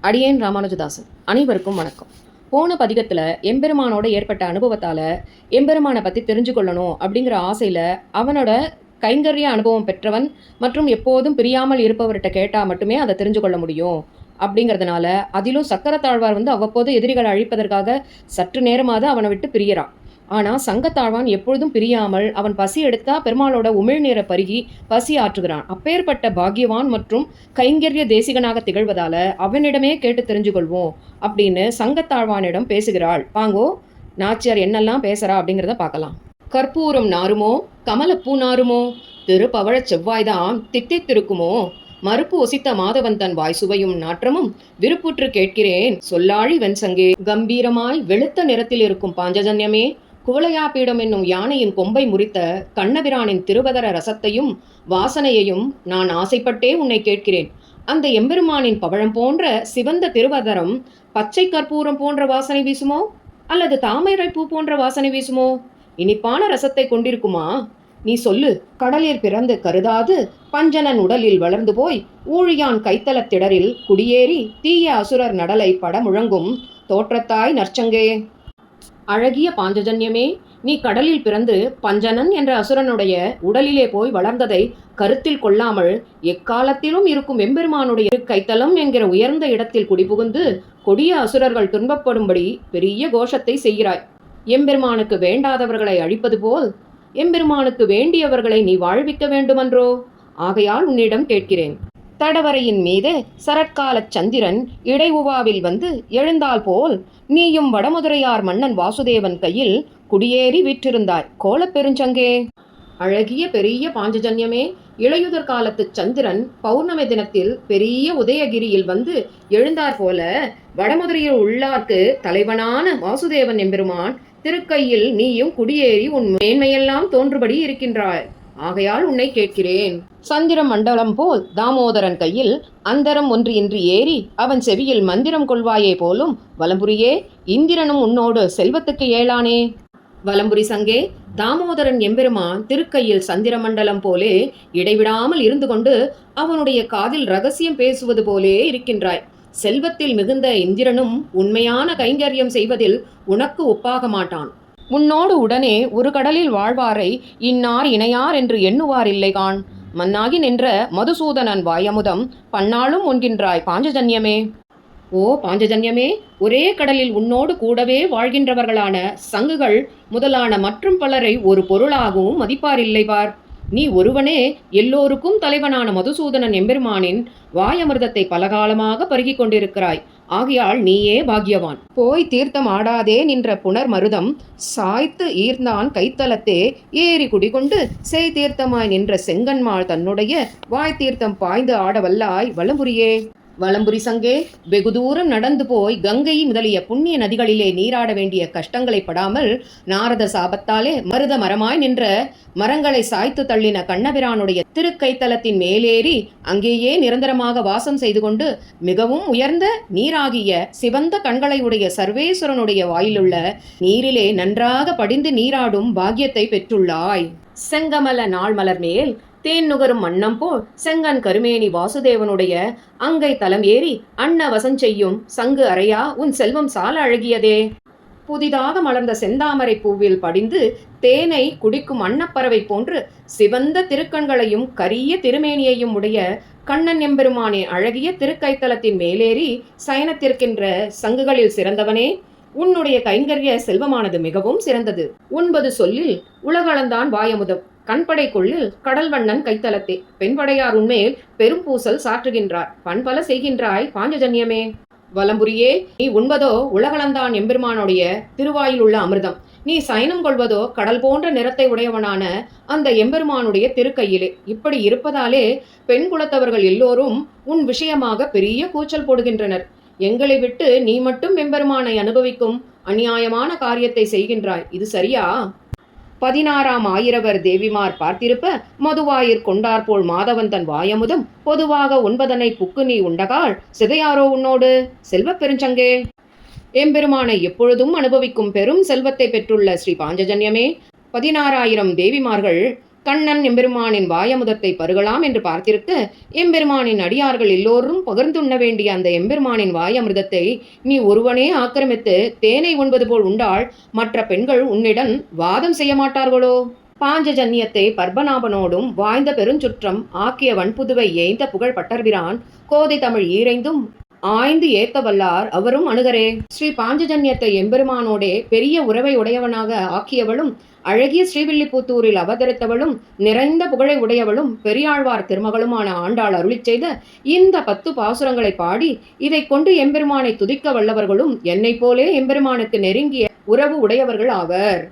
அடியேன் ராமானுஜதாசன். அனைவருக்கும் வணக்கம். போன பதிகத்தில் எம்பெருமானோட ஏற்பட்ட அனுபவத்தால் எம்பெருமானை பற்றி தெரிஞ்சு கொள்ளணும் அப்படிங்கிற ஆசையில் அவனோட கைங்கரிய அனுபவம் பெற்றவன் மற்றும் எப்போதும் பிரியாமல் இருப்பவர்கிட்ட கேட்டால் மட்டுமே அதை தெரிஞ்சு கொள்ள முடியும் அப்படிங்கிறதுனால அதிலும் சக்கரத்தாழ்வார் அவ்வப்போது எதிரிகளை அழிப்பதற்காக சற்று நேரமாவது அவனை விட்டு பிரியறான். ஆனால் சங்கத்தாழ்வான் எப்பொழுதும் பிரியாமல் அவன் பசி எடுத்தா பெருமாளோட உமிழ்நீரை பருகி பசி ஆற்றுகிறான். அப்பேற்பட்ட பாக்யவான் மற்றும் கைங்கரிய தேசிகனாக திகழ்வதால அவனிடமே கேட்டு தெரிஞ்சு கொள்வோம் அப்படின்னு சங்கத்தாழ்வானிடம் பேசுகிறாள். வாங்கோ நாச்சியார் என்னெல்லாம் பேசுறா அப்படிங்கிறத பார்க்கலாம். கற்பூரம் நாருமோ கமலப்பூ நாருமோ திருப்பவழ செவ்வாய்தான் தித்தித்திருக்குமோ மறுப்பு ஒசித்த மாதவன் தன் வாய் சுவையும் நாற்றமும் விருப்புற்று கேட்கிறேன் சொல்லாழி வெண்சங்கே கம்பீரமாய் வெளுத்த நிறத்தில் இருக்கும் பாஞ்சஜன்யமே குவளையாபீடம் என்னும் யானையின் கொம்பை முறித்த கண்ணபிரானின் திருவதர ரசத்தையும் வாசனையையும் நான் ஆசைப்பட்டே உன்னை கேட்கிறேன். அந்த எம்பெருமானின் பவழம் போன்ற சிவந்த திருவதரம் பச்சை கற்பூரம் போன்ற வாசனை வீசுமோ அல்லது தாமரை பூ போன்ற வாசனை வீசுமோ? இனிப்பான ரசத்தை கொண்டிருக்குமா? நீ சொல்லு. கடலில் பிறந்து கருதாது பஞ்சனன் உடலில் வளர்ந்து போய் ஊழியான் கைத்தலத்திடரில் குடியேறி தீய அசுரர் நடலை படமுழங்கும் தோற்றத்தாய் நற்சங்கே. அழகிய பாஞ்சஜன்யமே, நீ கடலில் பிறந்து பஞ்சனன் என்ற அசுரனுடைய உடலிலே போய் வளர்ந்ததை கருத்தில் கொள்ளாமல் எக்காலத்திலும் இருக்கும் எம்பெருமானுடைய கைத்தலம் என்கிற உயர்ந்த இடத்தில் குடிபுகுந்து கொடிய அசுரர்கள் துன்பப்படும்படி பெரிய கோஷத்தை செய்கிறாய். எம்பெருமானுக்கு வேண்டாதவர்களை அழிப்பது போல் எம்பெருமானுக்கு வேண்டியவர்களை நீ வாழ்விக்க வேண்டுமன்றோ? ஆகையால் உன்னிடம் கேட்கிறேன். தடவரையின் மீது சரற்கால சந்திரன் இடைவுவாவில் வந்து எழுந்தால் போல் நீயும் வடமதுரையார் மன்னன் வாசுதேவன் கையில் குடியேறி வீற்றிருந்தாய் கோலப்பெருஞ்சங்கே. அழகிய பெரிய பாஞ்சஜன்யமே, இளையுதர் காலத்து சந்திரன் பௌர்ணமி தினத்தில் பெரிய உதயகிரியில் வந்து எழுந்தார் போல வடமதுரையில் உள்ளார்க்கு தலைவனான வாசுதேவன் எம்பெருமான் திருக்கையில் நீயும் குடியேறி உன் மேன்மையெல்லாம் தோன்றுபடி இருக்கின்றாய். ஆகையால் உன்னை கேட்கிறேன். சந்திர மண்டலம் போல் தாமோதரன் கையில் அந்தரம் ஒன்று இன்றி ஏறி அவன் செவியில் மந்திரம் கொள்வாயே போலும் வலம்புரியே இந்திரனும் உன்னோடு செல்வத்துக்கு ஏளானே. வலம்புரி சங்கே, தாமோதரன் எம்பெருமான் திருக்கையில் சந்திர மண்டலம் போலே இடைவிடாமல் இருந்து கொண்டு அவனுடைய காதில் ரகசியம் பேசுவது போலே இருக்கின்றாய். செல்வத்தில் மிகுந்த இந்திரனும் உண்மையான கைங்கரியம் செய்வதில் உனக்கு ஒப்பாக மாட்டான். உன்னோடு உடனே ஒரு கடலில் வாழ்வாரை இன்னார் இணையார் என்று எண்ணுவார் இல்லைகான். மன்னாகி நின்ற மதுசூதனன் வாயமுதம் பன்னாளும் உண்கின்றாய் பாஞ்சஜன்யமே. ஓ பாஞ்சஜன்யமே, ஒரே கடலில் உன்னோடு கூடவே வாழ்கின்றவர்களான சங்குகள் முதலான மற்றும் பலரை ஒரு பொருளாகவும் மதிப்பாரில்லை பார். நீ ஒருவனே எல்லோருக்கும் தலைவனான மதுசூதனன் எம்பெருமானின் வாயமிர்தத்தை பலகாலமாக பருகிக் கொண்டிருக்கிறாய். ஆகையால் நீயே பாக்யவான். போய் தீர்த்தம் ஆடாதே நின்ற புனர் மருதம் சாய்த்து ஈர்ந்தான் கைத்தலத்தே ஏறி குடிகொண்டு செய் தீர்த்தமாய் நின்ற செங்கன்மாள் தன்னுடைய வாய் தீர்த்தம் பாய்ந்து ஆடவல்லாய் வலம்புரியே. வலம்புரி சங்கே, வெகு தூரம் நடந்து போய் கங்கை முதலிய புண்ணிய நதிகளிலே நீராட வேண்டிய கஷ்டங்களை படாமல் நாரத சாபத்தாலே மருத மரமாய் நின்ற மரங்களை சாய்த்து தள்ளின கண்ணபிரானுடைய திருக்கைத்தலத்தின் மேலேறி அங்கேயே நிரந்தரமாக வாசம் செய்து கொண்டு மிகவும் உயர்ந்த நீராகிய சிவந்த கண்களை உடைய சர்வேஸ்வரனுடைய வாயிலுள்ள நீரிலே நன்றாக படிந்து நீராடும் பாக்கியத்தை பெற்றுள்ளாய். செங்கமல நாள் மலர் மேல் தேன் நுகரும் மன்னம் போல் செங்கன் கருமேனி வாசுதேவனுடைய அங்கை தலம் ஏறி அன்ன வசஞ்செய்யும் சங்கு அறையா உன் செல்வம் சால அழகியதே. புதிதாக மலர்ந்த செந்தாமரை பூவில் படிந்து தேனை குடிக்கும் அன்னப்பறவை போன்று சிவந்த திருக்கண்களையும் கரிய திருமேனியையும் உடைய கண்ணன் எம்பெருமானே அழகிய திருக்கைத்தலத்தின் மேலேறி சயனத்திற்கின்ற சங்குகளில் சிறந்தவனே, உன்னுடைய கைங்கரிய செல்வமானது மிகவும் சிறந்தது. உண்பது சொல்லில் உலகளந்தான் வாயமுதம் கண்படை கொள்ளில் கடல் வண்ணன் கைத்தலத்தே பெண்படையார் உன்மேல் பெரும் பூசல் சாற்றுகின்றார் பண்பல செய்கின்றாய் பாஞ்சஜன்யமே. வலம்புரியே, நீ உண்பதோ உலகளந்தான் எம்பெருமானுடைய திருவாயில் உள்ள அமிர்தம். நீ சயனம் கொள்வதோ கடல் போன்ற நிறத்தை உடையவனான அந்த எம்பெருமானுடைய திருக்கையிலே. இப்படி இருப்பதாலே பெண் குலத்தவர்கள் எல்லோரும் உன் விஷயமாக பெரிய கூச்சல் போடுகின்றனர். எங்களை விட்டு நீ மட்டும் எம்பெருமானை அனுபவிக்கும் அநியாயமான காரியத்தை செய்கின்றாய். இது சரியா? 16ஆம் ஆயிரவர் தேவிமார் பார்த்திருப்ப மதுவாயிற் கொண்டாற்போல் மாதவன் தன் வாயமுதம் பொதுவாக உண்பதனை புக்கு நீ உண்டகால் சிதையாரோ உன்னோடு செல்வப் பெருஞ்சங்கே. எம்பெருமானை எப்பொழுதும் அனுபவிக்கும் பெரும் செல்வத்தை பெற்றுள்ள ஸ்ரீ பாஞ்சஜன்யமே, 16,000 தேவிமார்கள் கண்ணன் எம்பெருமானின் வாயமுதத்தை பருகலாம் என்று பார்த்திருக்க, எம்பெருமானின் அடியார்கள் எல்லோரும் பகிர்ந்துண்ண வேண்டிய அந்த எம்பெருமானின் வாயமிர்தத்தை நீ ஒருவனே ஆக்கிரமித்து தேனை உண்பது போல் உண்டால் மற்ற பெண்கள் உன்னிடம் வாதம் செய்ய மாட்டார்களோ? பாஞ்சஜன்யத்தை பர்பநாபனோடும் வாய்ந்த பெருஞ்சுற்றம் ஆக்கியவன் புதுவை ஏய்ந்த புகழ் பட்டர்பிரான் கோதை தமிழ் ஈரைந்தும் ஆய்ந்து ஏத்த வல்லார் அவரும் அணுகரே. ஸ்ரீ பாஞ்சஜன்யத்தை எம்பெருமானோடே பெரிய உறவை உடையவனாக ஆக்கியவளும் அழகிய ஸ்ரீவில்லிபுத்தூரில் அவதரித்தவளும் நிறைந்த புகழை உடையவளும் பெரியாழ்வார் திருமகளுமான ஆண்டாள் அருளிச் செய்த இந்த 10 பாசுரங்களை பாடி இதை கொண்டு எம்பெருமானை துதிக்க வல்லவர்களும் என்னை போலே எம்பெருமானுக்கு நெருங்கிய உறவு உடையவர்கள் ஆவர்.